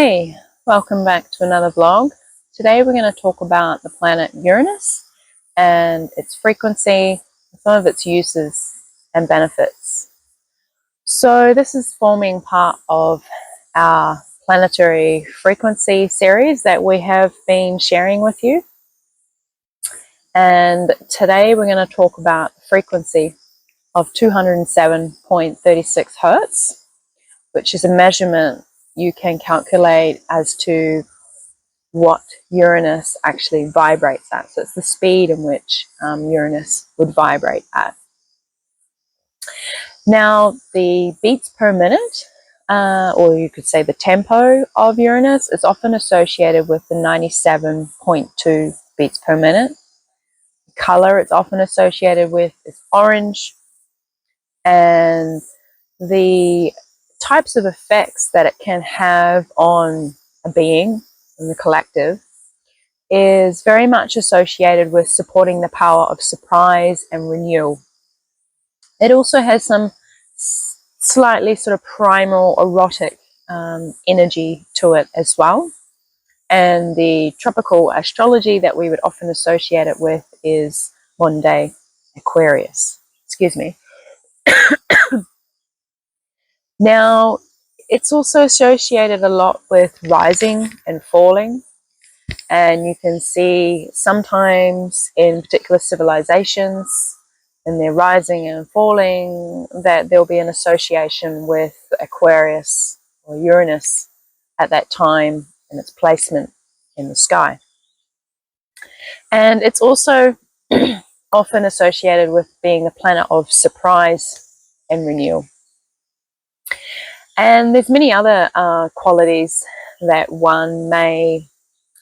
Hey, welcome back to another vlog. Today we're going to talk about the planet Uranus and its frequency, some of its uses and benefits. So this is forming part of our planetary frequency series that we have been sharing with you. And today we're going to talk about the frequency of 207.36 Hertz, which is a measurement you can calculate as to what Uranus actually vibrates at. So it's the speed in which Uranus would vibrate at. Now, the beats per minute, or you could say the tempo of Uranus, is often associated with the 97.2 beats per minute. The color it's often associated with is orange, and the types of effects that it can have on a being in the collective is very much associated with supporting the power of surprise and renewal. It also has some slightly sort of primal erotic energy to it as well. And the tropical astrology that we would often associate it with is modern day Aquarius. Excuse me. Now, it's also associated a lot with rising and falling, and you can see sometimes in particular civilizations, in their rising and falling, that there'll be an association with Aquarius or Uranus at that time and its placement in the sky. And it's also often associated with being the planet of surprise and renewal. And there's many other qualities that one may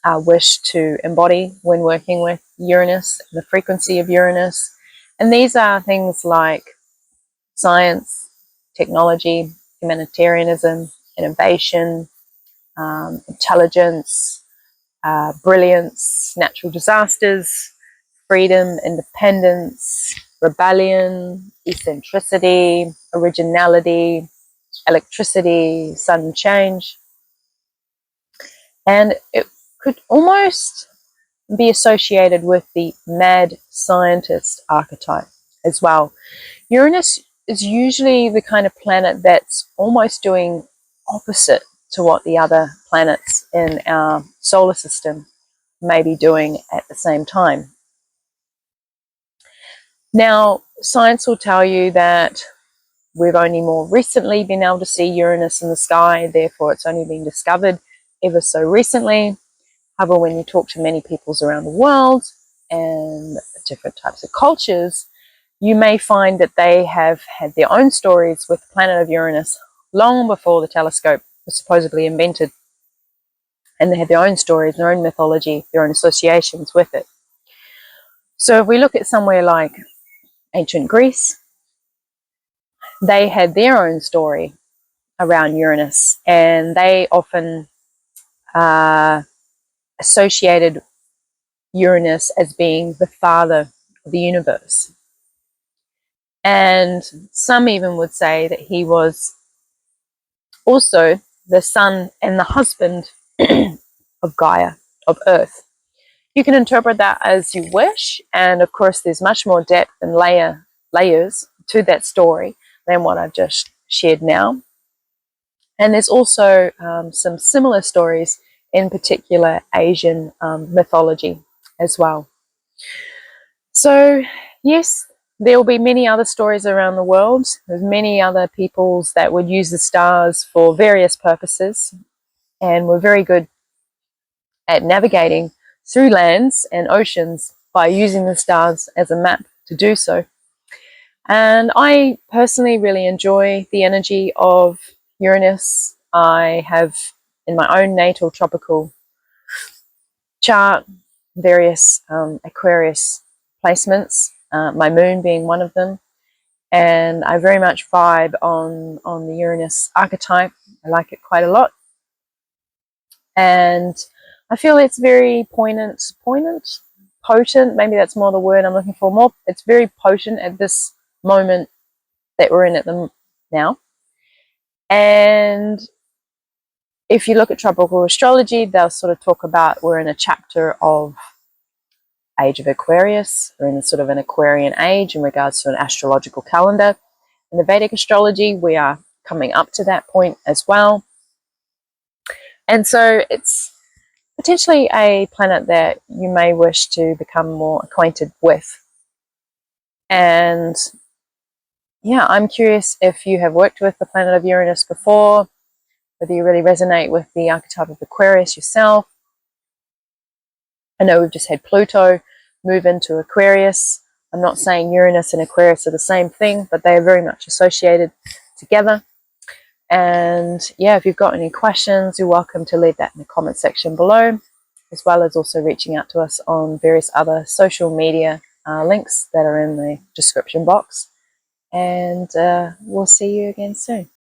wish to embody when working with Uranus, the frequency of Uranus. And these are things like science, technology, humanitarianism, innovation, intelligence, brilliance, natural disasters, freedom, independence, rebellion, eccentricity, originality, electricity, sudden change. And it could almost be associated with the mad scientist archetype as well. Uranus is usually the kind of planet that's almost doing opposite to what the other planets in our solar system may be doing at the same time. Now, science will tell you that we've only more recently been able to see Uranus in the sky, therefore it's only been discovered ever so recently. However, when you talk to many peoples around the world and different types of cultures, you may find that they have had their own stories with the planet of Uranus long before the telescope was supposedly invented. And they had their own stories, their own mythology, their own associations with it. So if we look at somewhere like ancient Greece, they had their own story around Uranus, and they often associated Uranus as being the father of the universe. And some even would say that he was also the son and the husband of Gaia, of Earth. You can interpret that as you wish, and of course there's much more depth and layers to that story than what I've just shared now. And there's also some similar stories in particular Asian mythology as well. So yes, there will be many other stories around the world. There's many other peoples that would use the stars for various purposes, and we're very good at navigating through lands and oceans by using the stars as a map to do so. And I personally really enjoy the energy of Uranus. I have in my own natal tropical chart various Aquarius placements, my moon being one of them. And I very much vibe on the Uranus archetype. I like it quite a lot. And I feel it's very potent, maybe that's more the word I'm looking for. It's very potent at this moment that we're in at the now. And If you look at tropical astrology, they'll sort of talk about we're in a chapter of age of Aquarius. We're in sort of an Aquarian age in regards to an astrological calendar. In the Vedic astrology, we are coming up to that point as well. And so it's potentially a planet that you may wish to become more acquainted with. And yeah, I'm curious if you have worked with the planet of Uranus before, whether you really resonate with the archetype of Aquarius yourself. I know we've just had Pluto move into Aquarius. I'm not saying Uranus and Aquarius are the same thing, but they are very much associated together. And yeah, if you've got any questions, you're welcome to leave that in the comment section below, as well as also reaching out to us on various other social media links that are in the description box. And we'll see you again soon.